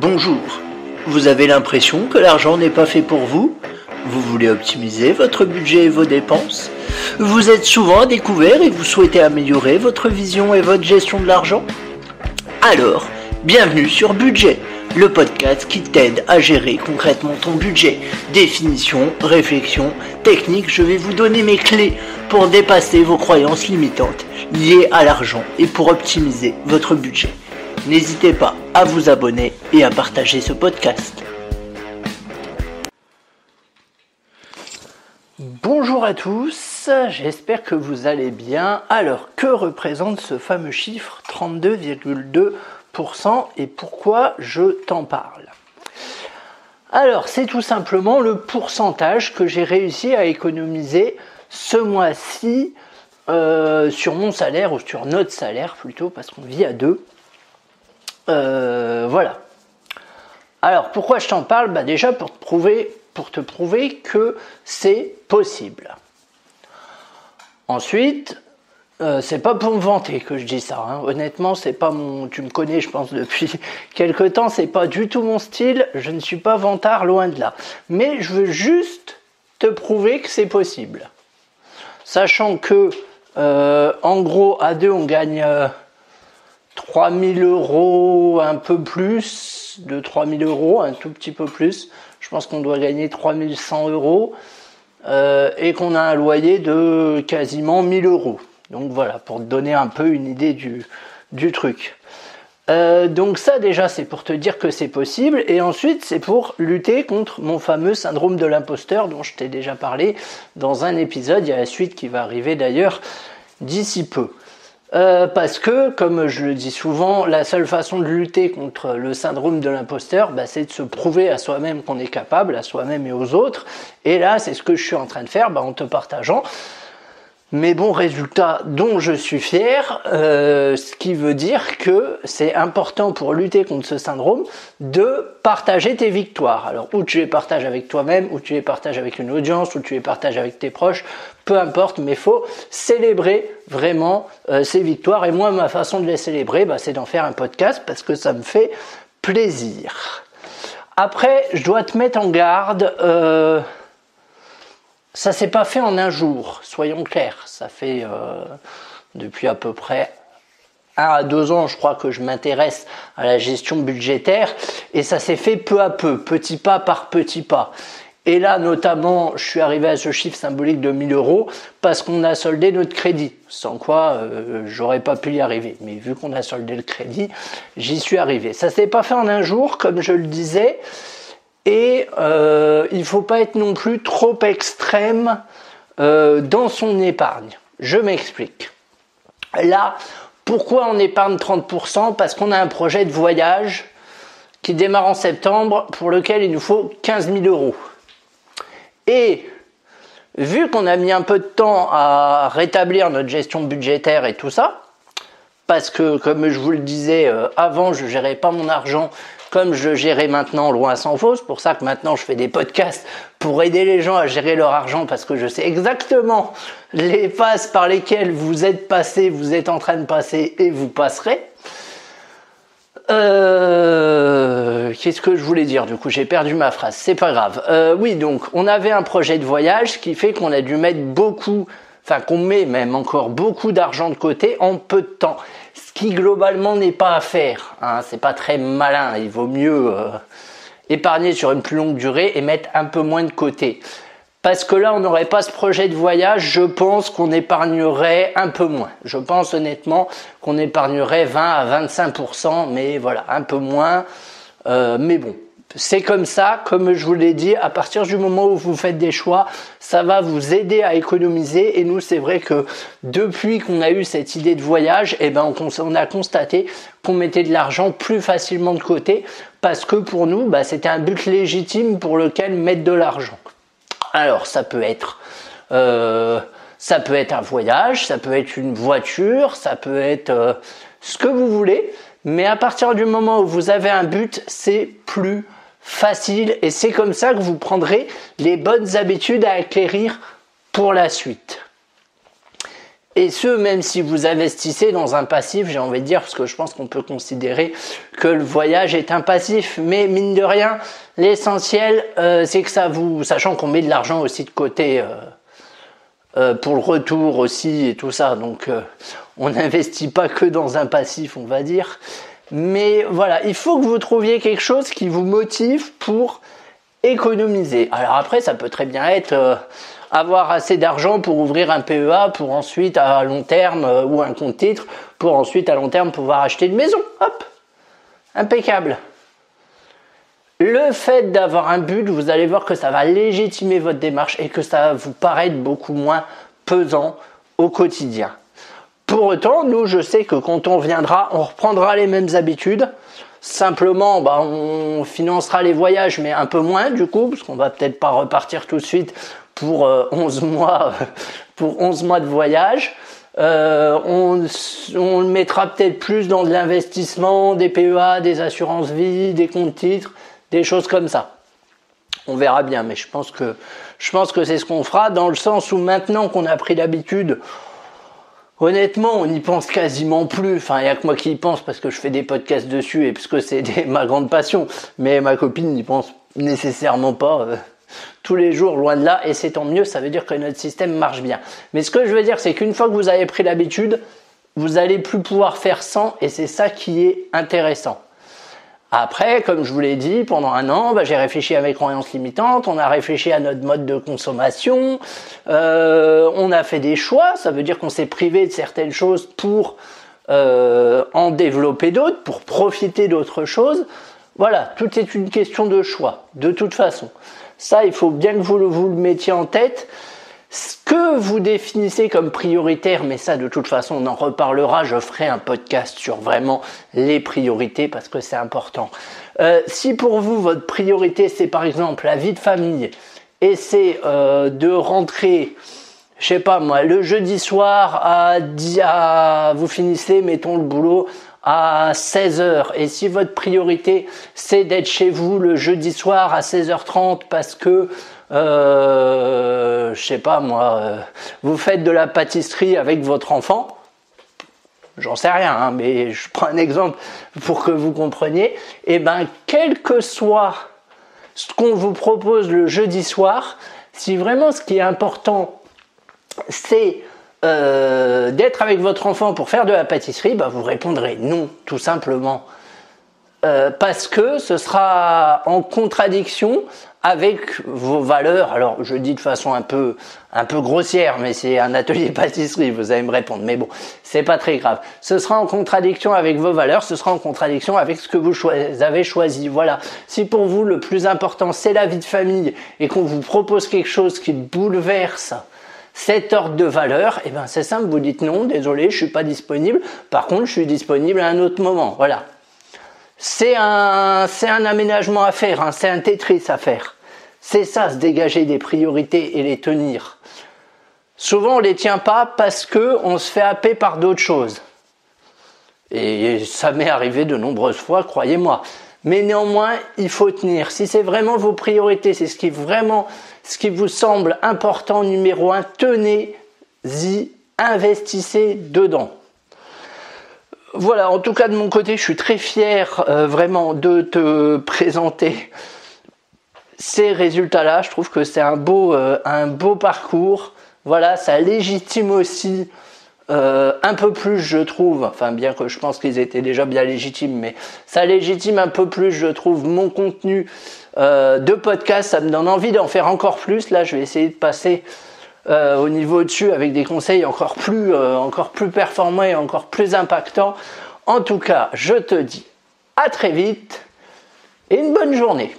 Bonjour, vous avez l'impression que l'argent n'est pas fait pour vous? Vous voulez optimiser votre budget et vos dépenses? Vous êtes souvent à découvert et vous souhaitez améliorer votre vision et votre gestion de l'argent? Alors, bienvenue sur Budget, le podcast qui t'aide à gérer concrètement ton budget. Définition, réflexion, technique, je vais vous donner mes clés pour dépasser vos croyances limitantes liées à l'argent et pour optimiser votre budget. N'hésitez pas à vous abonner et à partager ce podcast. Bonjour à tous, j'espère que vous allez bien. Alors, que représente ce fameux chiffre 32,2% et pourquoi je t'en parle? Alors, c'est tout simplement le pourcentage que j'ai réussi à économiser ce mois-ci sur mon salaire, ou sur notre salaire plutôt, parce qu'on vit à deux. Voilà. Alors, pourquoi je t'en parle? Déjà pour te prouver que c'est possible. Ensuite, c'est pas pour me vanter que je dis ça, hein. Honnêtement, c'est pas tu me connais, je pense, depuis quelque temps, c'est pas du tout mon style. Je ne suis pas vantard, loin de là. Mais je veux juste te prouver que c'est possible. Sachant que, en gros, à deux, on gagne 3 000 €, un peu plus de 3 000 €, un tout petit peu plus. Je pense qu'on doit gagner 3 100 € et qu'on a un loyer de quasiment 1 000 €. Donc voilà, pour te donner un peu une idée du truc. Donc ça déjà, c'est pour te dire que c'est possible. Et ensuite, c'est pour lutter contre mon fameux syndrome de l'imposteur dont je t'ai déjà parlé dans un épisode. Il y a la suite qui va arriver d'ailleurs d'ici peu. Parce que, comme je le dis souvent, la seule façon de lutter contre le syndrome de l'imposteur, c'est de se prouver à soi-même qu'on est capable, à soi-même et aux autres. Et là, c'est ce que je suis en train de faire en te partageant mes bons résultats dont je suis fier, ce qui veut dire que c'est important pour lutter contre ce syndrome de partager tes victoires. Alors, ou tu les partages avec toi-même, ou tu les partages avec une audience, ou tu les partages avec tes proches, peu importe, mais il faut célébrer vraiment ces victoires. Et moi, ma façon de les célébrer, c'est d'en faire un podcast parce que ça me fait plaisir. Après, je dois te mettre en garde. Ça s'est pas fait en un jour, soyons clairs. Ça fait depuis à peu près 1 à 2 ans, je crois que je m'intéresse à la gestion budgétaire et ça s'est fait peu à peu, petit pas par petit pas. Et là, notamment, je suis arrivé à ce chiffre symbolique de 1 000 € parce qu'on a soldé notre crédit. Sans quoi, j'aurais pas pu y arriver. Mais vu qu'on a soldé le crédit, j'y suis arrivé. Ça s'est pas fait en un jour, comme je le disais. Et il ne faut pas être non plus trop extrême dans son épargne. Je m'explique. Là, pourquoi on épargne 30%? Parce qu'on a un projet de voyage qui démarre en septembre pour lequel il nous faut 15 000 €. Et vu qu'on a mis un peu de temps à rétablir notre gestion budgétaire et tout ça, parce que comme je vous le disais avant, je ne gérais pas mon argent comme je gérais maintenant, loin s'en faut. C'est pour ça que maintenant je fais des podcasts pour aider les gens à gérer leur argent parce que je sais exactement les phases par lesquelles vous êtes passé, vous êtes en train de passer et vous passerez. Qu'est-ce que je voulais dire? Du coup, j'ai perdu ma phrase. C'est pas grave. Oui, donc on avait un projet de voyage qui fait qu'on a dû mettre qu'on met même encore beaucoup d'argent de côté en peu de temps. Ce qui globalement n'est pas à faire, hein, c'est pas très malin, il vaut mieux épargner sur une plus longue durée et mettre un peu moins de côté. Parce que là, on n'aurait pas ce projet de voyage, je pense qu'on épargnerait un peu moins. Je pense honnêtement qu'on épargnerait 20 à 25%, mais voilà, un peu moins. Mais bon, c'est comme ça, comme je vous l'ai dit, à partir du moment où vous faites des choix, ça va vous aider à économiser. Et nous, c'est vrai que depuis qu'on a eu cette idée de voyage, on a constaté qu'on mettait de l'argent plus facilement de côté parce que pour nous, c'était un but légitime pour lequel mettre de l'argent. Alors, ça peut être un voyage, ça peut être une voiture, ça peut être ce que vous voulez. Mais à partir du moment où vous avez un but, c'est plus facile et c'est comme ça que vous prendrez les bonnes habitudes à acquérir pour la suite. Et ce, même si vous investissez dans un passif, j'ai envie de dire, parce que je pense qu'on peut considérer que le voyage est un passif. Mais mine de rien, l'essentiel, c'est que sachant qu'on met de l'argent aussi de côté pour le retour aussi et tout ça. Donc, on n'investit pas que dans un passif, on va dire. Mais voilà, il faut que vous trouviez quelque chose qui vous motive pour économiser. Alors après, ça peut très bien être avoir assez d'argent pour ouvrir un PEA pour ensuite à long terme ou un compte titre pour ensuite à long terme pouvoir acheter une maison. Hop, impeccable. Le fait d'avoir un but, vous allez voir que ça va légitimer votre démarche et que ça va vous paraître beaucoup moins pesant au quotidien. Pour autant, nous, je sais que quand on viendra, on reprendra les mêmes habitudes. Simplement, on financera les voyages, mais un peu moins du coup, parce qu'on va peut-être pas repartir tout de suite pour 11 mois, pour 11 mois de voyage. On le mettra peut-être plus dans de l'investissement, des PEA, des assurances vie, des comptes titres, des choses comme ça. On verra bien, mais je pense que c'est ce qu'on fera, dans le sens où maintenant qu'on a pris l'habitude, honnêtement, on n'y pense quasiment plus. Enfin, il n'y a que moi qui y pense parce que je fais des podcasts dessus et parce que c'est ma grande passion. Mais ma copine n'y pense nécessairement pas tous les jours, loin de là. Et c'est tant mieux, ça veut dire que notre système marche bien. Mais ce que je veux dire, c'est qu'une fois que vous avez pris l'habitude, vous n'allez plus pouvoir faire sans. Et c'est ça qui est intéressant. Après, comme je vous l'ai dit, pendant un an, j'ai réfléchi à mes croyances limitantes, on a réfléchi à notre mode de consommation, on a fait des choix, ça veut dire qu'on s'est privé de certaines choses pour en développer d'autres, pour profiter d'autres choses. Voilà, tout est une question de choix, de toute façon. Ça, il faut bien que vous le mettiez en tête. Ce que vous définissez comme prioritaire, mais ça de toute façon on en reparlera, je ferai un podcast sur vraiment les priorités parce que c'est important. Si pour vous votre priorité c'est par exemple la vie de famille et c'est de rentrer, je sais pas moi, le jeudi soir vous finissez, mettons le boulot à 16h et si votre priorité c'est d'être chez vous le jeudi soir à 16h30 parce que je sais pas moi, vous faites de la pâtisserie avec votre enfant, j'en sais rien, hein, mais je prends un exemple pour que vous compreniez, et quel que soit ce qu'on vous propose le jeudi soir, si vraiment ce qui est important c'est d'être avec votre enfant pour faire de la pâtisserie, vous répondrez non, tout simplement. Parce que ce sera en contradiction avec vos valeurs. Alors, je dis de façon un peu grossière, mais c'est un atelier pâtisserie, vous allez me répondre. Mais bon, c'est pas très grave. Ce sera en contradiction avec vos valeurs, ce sera en contradiction avec ce que vous avez choisi. Voilà. Si pour vous, le plus important, c'est la vie de famille et qu'on vous propose quelque chose qui bouleverse cet ordre de valeur, c'est simple, vous dites non, désolé, je suis pas disponible. Par contre, je suis disponible à un autre moment. Voilà. C'est un aménagement à faire, hein, c'est un Tetris à faire. C'est ça, se dégager des priorités et les tenir. Souvent, on les tient pas parce que on se fait happer par d'autres choses. Et ça m'est arrivé de nombreuses fois, croyez-moi. Mais néanmoins, il faut tenir. Si c'est vraiment vos priorités, c'est ce qui vous semble important, numéro 1, tenez-y, investissez dedans. Voilà, en tout cas de mon côté, je suis très fier vraiment de te présenter ces résultats-là. Je trouve que c'est un beau parcours. Voilà, ça légitime aussi un peu plus, je trouve, enfin bien que je pense qu'ils étaient déjà bien légitimes, mais ça légitime un peu plus, je trouve, mon contenu de podcast. Ça me donne envie d'en faire encore plus. Là, je vais essayer de passer au niveau dessus avec des conseils encore plus performants et encore plus impactants. En tout cas, je te dis à très vite et une bonne journée.